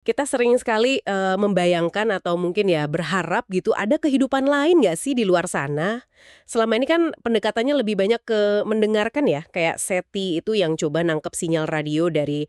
Kita sering sekali, membayangkan atau mungkin ya berharap gitu ada kehidupan lain nggak sih di luar sana? Selama ini kan pendekatannya lebih banyak ke mendengarkan ya, kayak SETI itu yang coba nangkep sinyal radio dari,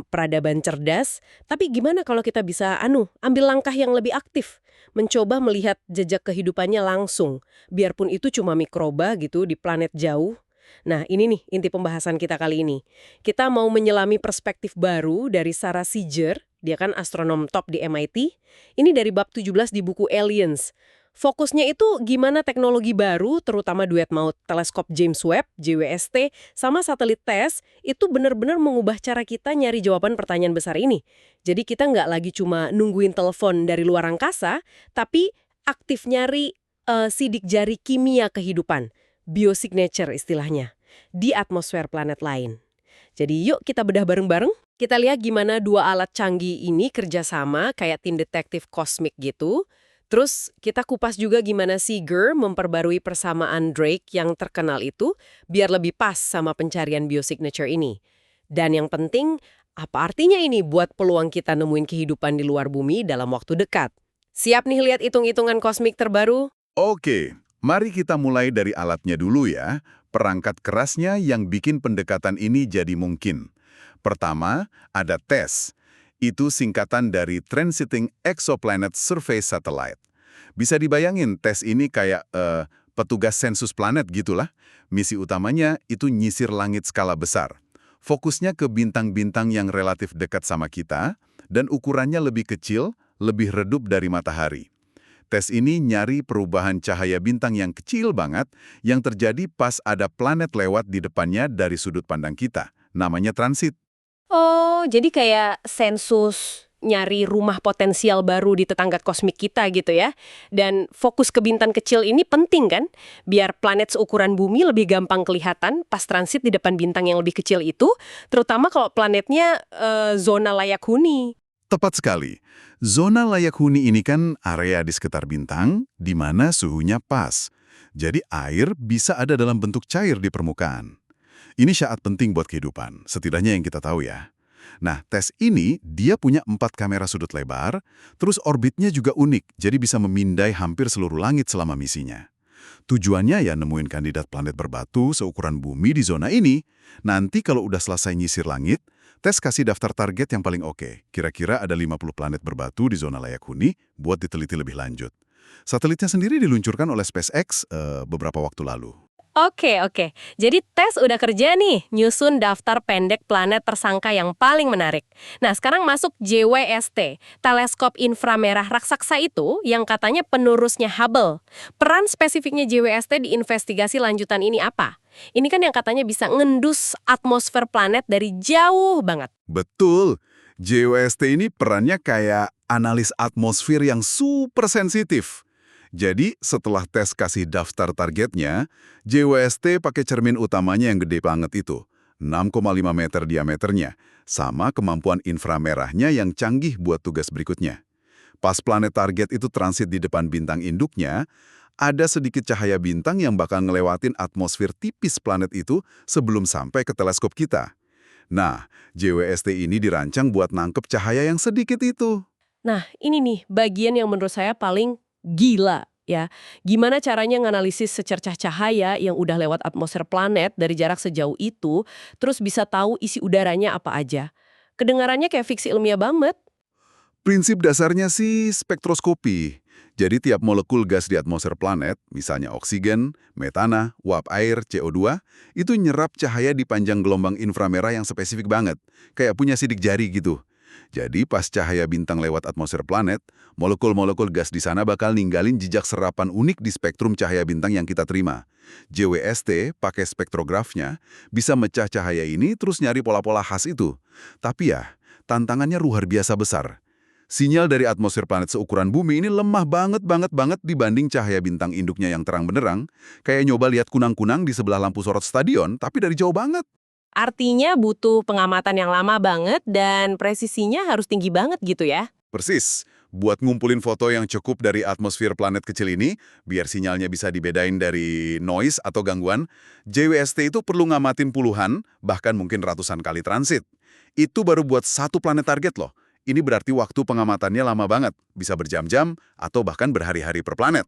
peradaban cerdas. Tapi gimana kalau kita bisa ambil langkah yang lebih aktif, mencoba melihat jejak kehidupannya langsung, biarpun itu cuma mikroba gitu di planet jauh? Nah, ini nih inti pembahasan kita kali ini. Kita mau menyelami perspektif baru dari Sarah Singer, dia kan astronom top di MIT. Ini dari bab 17 di buku Aliens. Fokusnya itu gimana teknologi baru, terutama duet maut teleskop James Webb, JWST, sama satelit TESS, itu benar-benar mengubah cara kita nyari jawaban pertanyaan besar ini. Jadi kita nggak lagi cuma nungguin telepon dari luar angkasa, tapi aktif nyari sidik jari kimia kehidupan, biosignature istilahnya, di atmosfer planet lain. Jadi yuk kita bedah bareng-bareng. Kita lihat gimana dua alat canggih ini kerjasama kayak tim detektif kosmik gitu. Terus kita kupas juga gimana Seeger memperbarui persamaan Drake yang terkenal itu biar lebih pas sama pencarian biosignature ini. Dan yang penting, apa artinya ini buat peluang kita nemuin kehidupan di luar bumi dalam waktu dekat? Siap nih lihat hitung-hitungan kosmik terbaru? Oke, mari kita mulai dari alatnya dulu ya, perangkat kerasnya yang bikin pendekatan ini jadi mungkin. Pertama, ada TESS. Itu singkatan dari Transiting Exoplanet Survey Satellite. Bisa dibayangin TESS ini kayak petugas sensus planet gitulah. Misi utamanya itu nyisir langit skala besar. Fokusnya ke bintang-bintang yang relatif dekat sama kita, dan ukurannya lebih kecil, lebih redup dari matahari. Tes ini nyari perubahan cahaya bintang yang kecil banget yang terjadi pas ada planet lewat di depannya dari sudut pandang kita. Namanya transit. Oh, jadi kayak sensus nyari rumah potensial baru di tetangga kosmik kita gitu ya. Dan fokus ke bintang kecil ini penting kan? Biar planet seukuran bumi lebih gampang kelihatan pas transit di depan bintang yang lebih kecil itu, terutama kalau planetnya zona layak huni. Tepat sekali. Zona layak huni ini kan area di sekitar bintang di mana suhunya pas. Jadi air bisa ada dalam bentuk cair di permukaan. Ini syarat penting buat kehidupan, setidaknya yang kita tahu ya. Nah, tes ini dia punya 4 kamera sudut lebar, terus orbitnya juga unik, jadi bisa memindai hampir seluruh langit selama misinya. Tujuannya ya nemuin kandidat planet berbatu seukuran bumi di zona ini. Nanti kalau udah selesai nyisir langit, tes kasih daftar target yang paling oke. Kira-kira ada 50 planet berbatu di zona layak huni buat diteliti lebih lanjut. Satelitnya sendiri diluncurkan oleh SpaceX beberapa waktu lalu. Oke. Jadi tes udah kerja nih, nyusun daftar pendek planet tersangka yang paling menarik. Nah, sekarang masuk JWST, teleskop inframerah raksasa itu yang katanya penerusnya Hubble. Peran spesifiknya JWST di investigasi lanjutan ini apa? Ini kan yang katanya bisa ngendus atmosfer planet dari jauh banget. Betul, JWST ini perannya kayak analis atmosfer yang super sensitif. Jadi, setelah tes kasih daftar targetnya, JWST pakai cermin utamanya yang gede banget itu, 6,5 meter diameternya, sama kemampuan inframerahnya yang canggih buat tugas berikutnya. Pas planet target itu transit di depan bintang induknya, ada sedikit cahaya bintang yang bakal ngelewatin atmosfer tipis planet itu sebelum sampai ke teleskop kita. Nah, JWST ini dirancang buat nangkep cahaya yang sedikit itu. Nah, ini nih bagian yang menurut saya paling gila ya. Gimana caranya nganalisis secercah cahaya yang udah lewat atmosfer planet dari jarak sejauh itu, terus bisa tahu isi udaranya apa aja. Kedengarannya kayak fiksi ilmiah banget. Prinsip dasarnya sih spektroskopi. Jadi tiap molekul gas di atmosfer planet, misalnya oksigen, metana, uap air, CO2, itu nyerap cahaya di panjang gelombang inframerah yang spesifik banget, kayak punya sidik jari gitu. Jadi pas cahaya bintang lewat atmosfer planet, molekul-molekul gas di sana bakal ninggalin jejak serapan unik di spektrum cahaya bintang yang kita terima. JWST pakai spektrografnya bisa mecah cahaya ini terus nyari pola-pola khas itu. Tapi ya, tantangannya luar biasa besar. Sinyal dari atmosfer planet seukuran bumi ini lemah banget dibanding cahaya bintang induknya yang terang benderang, kayak nyoba lihat kunang-kunang di sebelah lampu sorot stadion, tapi dari jauh banget. Artinya butuh pengamatan yang lama banget dan presisinya harus tinggi banget gitu ya. Persis, buat ngumpulin foto yang cukup dari atmosfer planet kecil ini, biar sinyalnya bisa dibedain dari noise atau gangguan, JWST itu perlu ngamatin puluhan, bahkan mungkin ratusan kali transit. Itu baru buat satu planet target loh. Ini berarti waktu pengamatannya lama banget, bisa berjam-jam atau bahkan berhari-hari per planet.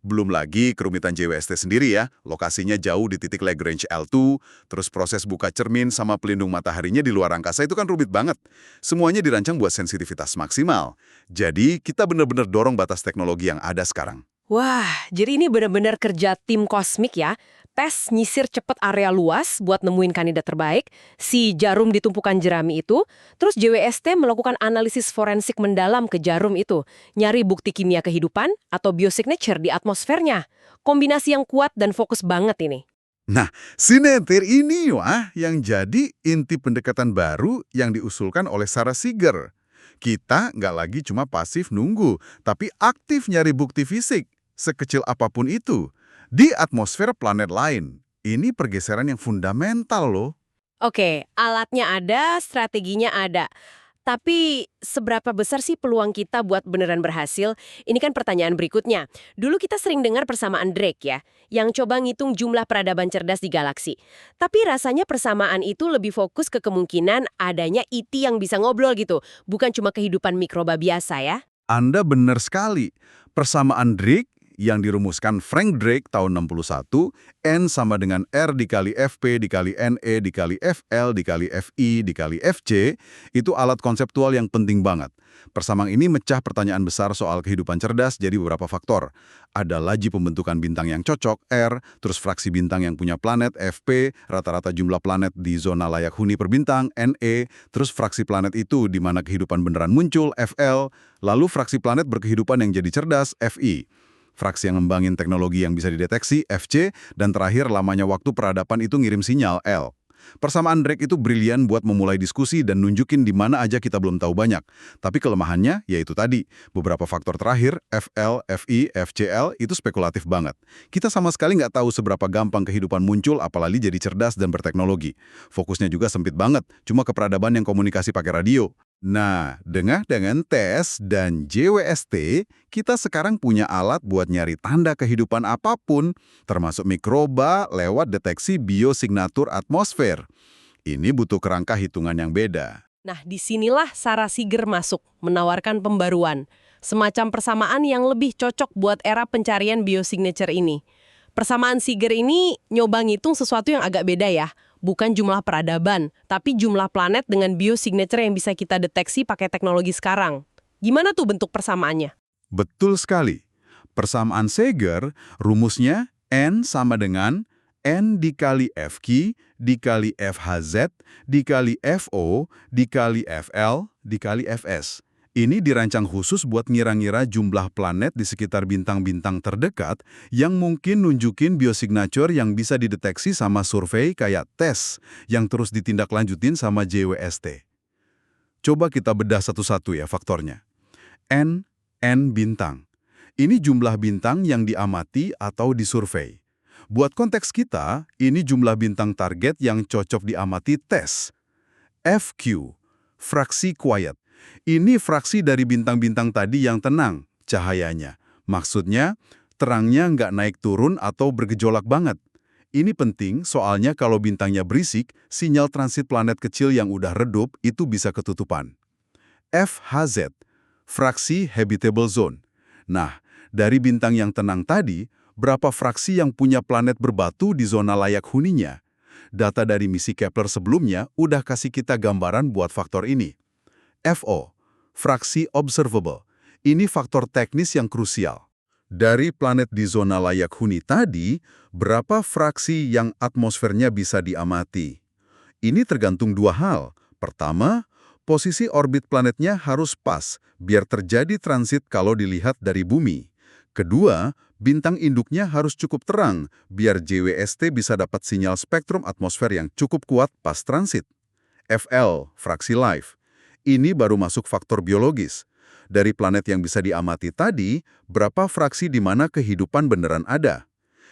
Belum lagi kerumitan JWST sendiri ya, lokasinya jauh di titik Lagrange L2, terus proses buka cermin sama pelindung mataharinya di luar angkasa itu kan rumit banget. Semuanya dirancang buat sensitivitas maksimal. Jadi kita benar-benar dorong batas teknologi yang ada sekarang. Wah, jadi ini benar-benar kerja tim kosmik ya. Tes nyisir cepet area luas buat nemuin kandidat terbaik, si jarum di tumpukan jerami itu, terus JWST melakukan analisis forensik mendalam ke jarum itu, nyari bukti kimia kehidupan atau biosignature di atmosfernya. Kombinasi yang kuat dan fokus banget ini. Nah, sinetir ini wah yang jadi inti pendekatan baru yang diusulkan oleh Sarah Seeger. Kita nggak lagi cuma pasif nunggu, tapi aktif nyari bukti fisik, sekecil apapun itu, di atmosfer planet lain. Ini pergeseran yang fundamental loh. Oke, alatnya ada, strateginya ada. Tapi seberapa besar sih peluang kita buat beneran berhasil? Ini kan pertanyaan berikutnya. Dulu kita sering dengar persamaan Drake ya, yang coba ngitung jumlah peradaban cerdas di galaksi. Tapi rasanya persamaan itu lebih fokus ke kemungkinan adanya ET yang bisa ngobrol gitu, bukan cuma kehidupan mikroba biasa ya. Anda benar sekali. Persamaan Drake yang dirumuskan Frank Drake tahun 61, N sama dengan R dikali FP dikali NE dikali FL dikali FI dikali FC, itu alat konseptual yang penting banget. Persamaan ini mecah pertanyaan besar soal kehidupan cerdas jadi beberapa faktor. Ada laju pembentukan bintang yang cocok, R, terus fraksi bintang yang punya planet, FP, rata-rata jumlah planet di zona layak huni per bintang, NE, terus fraksi planet itu di mana kehidupan beneran muncul, FL, lalu fraksi planet berkehidupan yang jadi cerdas, FI. Fraksi yang ngembangin teknologi yang bisa dideteksi, FC, dan terakhir lamanya waktu peradaban itu ngirim sinyal, L. Persamaan Drake itu brilian buat memulai diskusi dan nunjukin di mana aja kita belum tahu banyak. Tapi kelemahannya, yaitu tadi, beberapa faktor terakhir, FL, FI, FCL, itu spekulatif banget. Kita sama sekali nggak tahu seberapa gampang kehidupan muncul, apalagi jadi cerdas dan berteknologi. Fokusnya juga sempit banget, cuma ke peradaban yang komunikasi pakai radio. Nah, dengan tes dan JWST, kita sekarang punya alat buat nyari tanda kehidupan apapun, termasuk mikroba lewat deteksi biosignatur atmosfer. Ini butuh kerangka hitungan yang beda. Nah, disinilah Sarah Seeger masuk, menawarkan pembaruan. Semacam persamaan yang lebih cocok buat era pencarian biosignature ini. Persamaan Seeger ini nyoba ngitung sesuatu yang agak beda ya. Bukan jumlah peradaban, tapi jumlah planet dengan biosignature yang bisa kita deteksi pakai teknologi sekarang. Gimana tuh bentuk persamaannya? Betul sekali. Persamaan Seeger, rumusnya N sama dengan N dikali FQ dikali FHZ dikali FO dikali FL dikali FS. Ini dirancang khusus buat ngira-ngira jumlah planet di sekitar bintang-bintang terdekat yang mungkin nunjukin biosignature yang bisa dideteksi sama survei kayak TESS yang terus ditindaklanjutin sama JWST. Coba kita bedah satu-satu ya faktornya. N bintang. Ini jumlah bintang yang diamati atau disurvei. Buat konteks kita, ini jumlah bintang target yang cocok diamati TESS. FQ, fraksi quiet. Ini fraksi dari bintang-bintang tadi yang tenang, cahayanya. Maksudnya, terangnya nggak naik turun atau bergejolak banget. Ini penting soalnya kalau bintangnya berisik, sinyal transit planet kecil yang udah redup itu bisa ketutupan. FHZ, fraksi habitable zone. Nah, dari bintang yang tenang tadi, berapa fraksi yang punya planet berbatu di zona layak huninya? Data dari misi Kepler sebelumnya udah kasih kita gambaran buat faktor ini. FO, fraksi observable. Ini faktor teknis yang krusial. Dari planet di zona layak huni tadi, berapa fraksi yang atmosfernya bisa diamati? Ini tergantung dua hal. Pertama, posisi orbit planetnya harus pas, biar terjadi transit kalau dilihat dari bumi. Kedua, bintang induknya harus cukup terang, biar JWST bisa dapat sinyal spektrum atmosfer yang cukup kuat pas transit. FL, fraksi life. Ini baru masuk faktor biologis. Dari planet yang bisa diamati tadi, berapa fraksi di mana kehidupan beneran ada?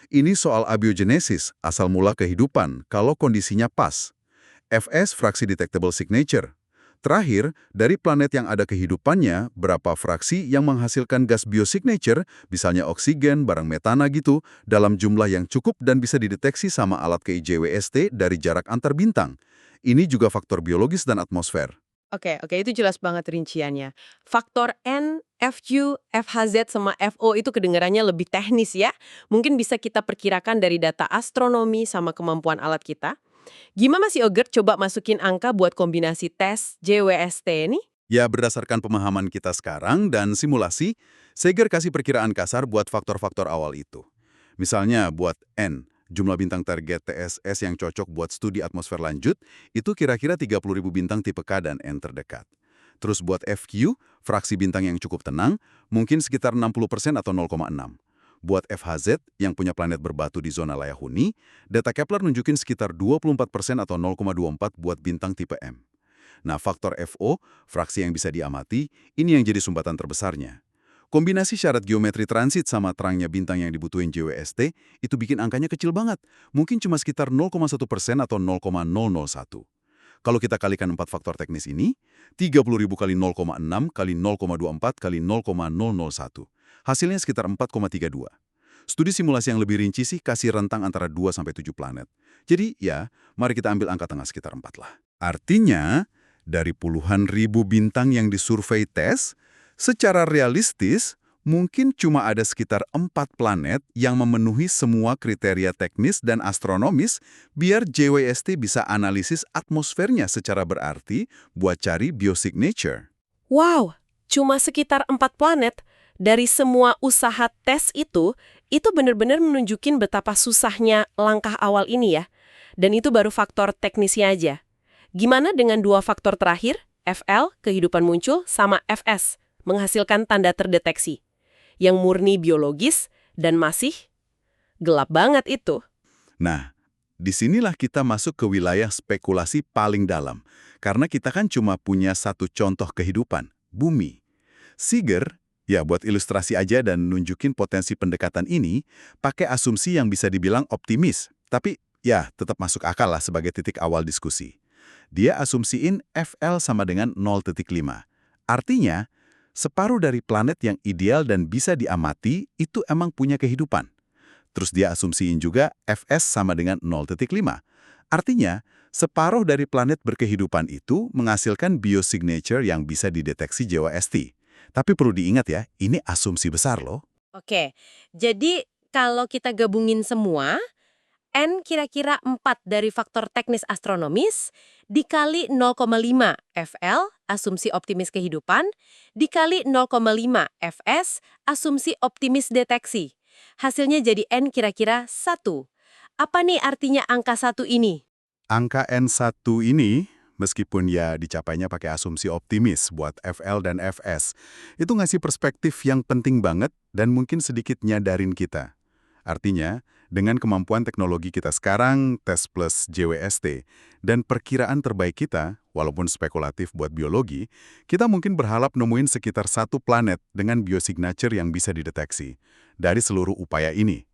Ini soal abiogenesis, asal mula kehidupan, kalau kondisinya pas. FS, fraksi detectable signature. Terakhir, dari planet yang ada kehidupannya, berapa fraksi yang menghasilkan gas biosignature, misalnya oksigen, barang metana gitu, dalam jumlah yang cukup dan bisa dideteksi sama alat KIJWST dari jarak antar bintang. Ini juga faktor biologis dan atmosfer. Oke, oke, itu jelas banget rinciannya. Faktor N, FQ, FHZ, sama FO itu kedengarannya lebih teknis ya. Mungkin bisa kita perkirakan dari data astronomi sama kemampuan alat kita. Gimana sih Ogert coba masukin angka buat kombinasi tes JWST ini? Ya, berdasarkan pemahaman kita sekarang dan simulasi, Sager kasih perkiraan kasar buat faktor-faktor awal itu. Misalnya buat N, jumlah bintang target TSS yang cocok buat studi atmosfer lanjut, itu kira-kira 30.000 bintang tipe K dan N terdekat. Terus buat FQ, fraksi bintang yang cukup tenang, mungkin sekitar 60% atau 0,6. Buat FHZ, yang punya planet berbatu di zona layak huni, data Kepler nunjukin sekitar 24% atau 0,24 buat bintang tipe M. Nah, faktor FO, fraksi yang bisa diamati, ini yang jadi sumbatan terbesarnya. Kombinasi syarat geometri transit sama terangnya bintang yang dibutuhin JWST, itu bikin angkanya kecil banget. Mungkin cuma sekitar 0,1% atau 0,001. Kalau kita kalikan 4 faktor teknis ini, 30.000 kali 0,6 kali 0,24 kali 0,001. Hasilnya sekitar 4,32. Studi simulasi yang lebih rinci sih kasih rentang antara 2-7 planet. Jadi ya, mari kita ambil angka tengah sekitar 4 lah. Artinya, dari puluhan ribu bintang yang disurvei tes, secara realistis, mungkin cuma ada sekitar 4 planet yang memenuhi semua kriteria teknis dan astronomis biar JWST bisa analisis atmosfernya secara berarti buat cari biosignature. Wow, cuma sekitar 4 planet. Dari semua usaha tes itu benar-benar menunjukin betapa susahnya langkah awal ini ya. Dan itu baru faktor teknisnya aja. Gimana dengan dua faktor terakhir, FL, kehidupan muncul, sama FS, menghasilkan tanda terdeteksi, yang murni biologis dan masih gelap banget itu. Nah, disinilah kita masuk ke wilayah spekulasi paling dalam. Karena kita kan cuma punya satu contoh kehidupan, bumi. Seeger, ya buat ilustrasi aja dan nunjukin potensi pendekatan ini, pakai asumsi yang bisa dibilang optimis. Tapi ya tetap masuk akal lah sebagai titik awal diskusi. Dia asumsiin FL sama dengan 0,5. Artinya, separuh dari planet yang ideal dan bisa diamati itu emang punya kehidupan. Terus dia asumsiin juga FS sama dengan 0,5. Artinya, separuh dari planet berkehidupan itu menghasilkan biosignature yang bisa dideteksi JWST. Tapi perlu diingat ya, ini asumsi besar loh. Oke, jadi kalau kita gabungin semua, N kira-kira 4 dari faktor teknis astronomis, dikali 0,5 FL, asumsi optimis kehidupan, dikali 0,5 FS, asumsi optimis deteksi. Hasilnya jadi N kira-kira 1. Apa nih artinya angka 1 ini? Angka N1 ini, meskipun ya dicapainya pakai asumsi optimis buat FL dan FS, itu ngasih perspektif yang penting banget dan mungkin sedikit nyadarin kita. Artinya, dengan kemampuan teknologi kita sekarang, tes plus JWST, dan perkiraan terbaik kita, walaupun spekulatif buat biologi, kita mungkin berharap nemuin sekitar 1 planet dengan biosignature yang bisa dideteksi dari seluruh upaya ini.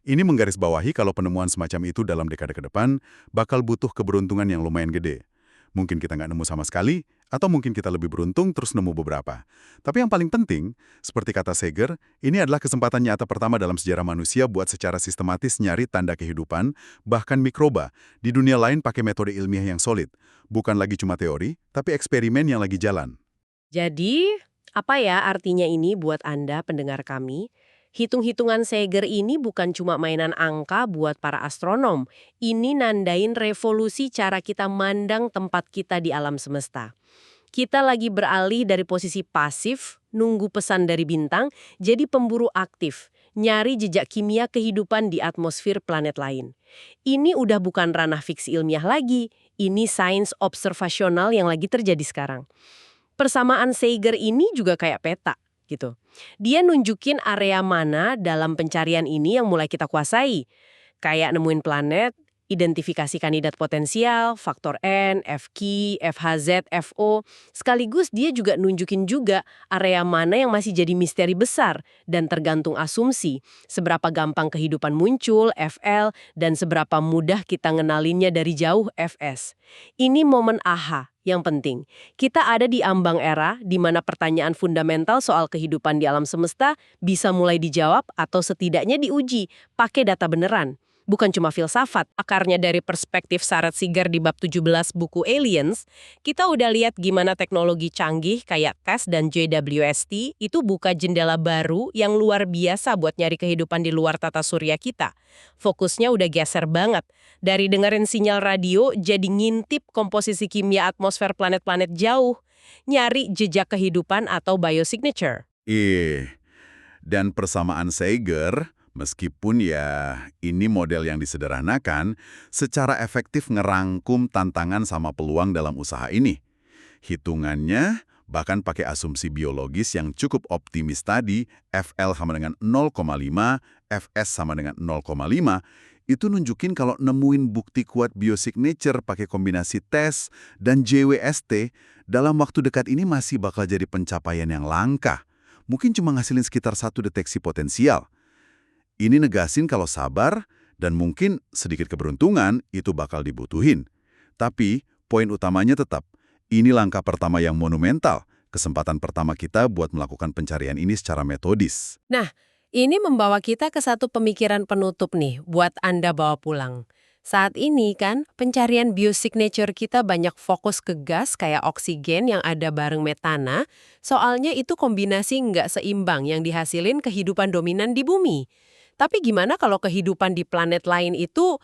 Ini menggarisbawahi kalau penemuan semacam itu dalam dekade ke depan bakal butuh keberuntungan yang lumayan gede. Mungkin kita nggak nemu sama sekali, atau mungkin kita lebih beruntung terus nemu beberapa. Tapi yang paling penting, seperti kata Sager, ini adalah kesempatan nyata pertama dalam sejarah manusia buat secara sistematis nyari tanda kehidupan, bahkan mikroba, di dunia lain pakai metode ilmiah yang solid. Bukan lagi cuma teori, tapi eksperimen yang lagi jalan. Jadi, apa ya artinya ini buat Anda pendengar kami? Hitung-hitungan Sager ini bukan cuma mainan angka buat para astronom. Ini nandain revolusi cara kita mandang tempat kita di alam semesta. Kita lagi beralih dari posisi pasif, nunggu pesan dari bintang, jadi pemburu aktif, nyari jejak kimia kehidupan di atmosfer planet lain. Ini udah bukan ranah fiksi ilmiah lagi, ini sains observasional yang lagi terjadi sekarang. Persamaan Sager ini juga kayak peta, gitu. Dia nunjukin area mana dalam pencarian ini yang mulai kita kuasai. Kayak nemuin planet, identifikasi kandidat potensial, faktor N, FQ, FHZ, FO. Sekaligus dia juga nunjukin juga area mana yang masih jadi misteri besar dan tergantung asumsi. Seberapa gampang kehidupan muncul, FL, dan seberapa mudah kita ngenalinnya dari jauh, FS. Ini momen aha yang penting. Kita ada di ambang era di mana pertanyaan fundamental soal kehidupan di alam semesta bisa mulai dijawab atau setidaknya diuji pakai data beneran. Bukan cuma filsafat, akarnya dari perspektif Sarat Seeger di bab 17 buku Aliens, kita udah lihat gimana teknologi canggih kayak TESS dan JWST itu buka jendela baru yang luar biasa buat nyari kehidupan di luar tata surya kita. Fokusnya udah geser banget. Dari dengerin sinyal radio jadi ngintip komposisi kimia atmosfer planet-planet jauh, nyari jejak kehidupan atau biosignature. Dan persamaan Sager, meskipun ya ini model yang disederhanakan, secara efektif ngerangkum tantangan sama peluang dalam usaha ini. Hitungannya bahkan pakai asumsi biologis yang cukup optimis tadi, FL sama dengan 0,5, Fs sama dengan 0,5, itu nunjukin kalau nemuin bukti kuat biosignature pakai kombinasi TESS dan JWST dalam waktu dekat ini masih bakal jadi pencapaian yang langka. Mungkin cuma ngasilin sekitar 1 deteksi potensial. Ini negasin kalau sabar dan mungkin sedikit keberuntungan itu bakal dibutuhin. Tapi poin utamanya tetap, ini langkah pertama yang monumental, kesempatan pertama kita buat melakukan pencarian ini secara metodis. Nah, ini membawa kita ke satu pemikiran penutup nih, buat Anda bawa pulang. Saat ini kan, pencarian biosignature kita banyak fokus ke gas kayak oksigen yang ada bareng metana, soalnya itu kombinasi nggak seimbang yang dihasilin kehidupan dominan di bumi. Tapi gimana kalau kehidupan di planet lain itu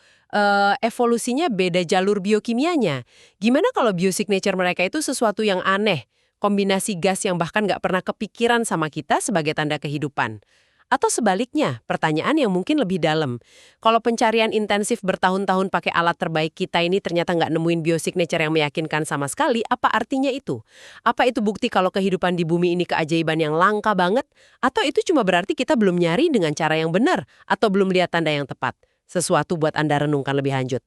evolusinya beda jalur biokimianya? Gimana kalau biosignature mereka itu sesuatu yang aneh? Kombinasi gas yang bahkan nggak pernah kepikiran sama kita sebagai tanda kehidupan. Atau sebaliknya, pertanyaan yang mungkin lebih dalam. Kalau pencarian intensif bertahun-tahun pakai alat terbaik kita ini ternyata nggak nemuin biosignature yang meyakinkan sama sekali, apa artinya itu? Apa itu bukti kalau kehidupan di bumi ini keajaiban yang langka banget? Atau itu cuma berarti kita belum nyari dengan cara yang benar? Atau belum lihat tanda yang tepat? Sesuatu buat Anda renungkan lebih lanjut.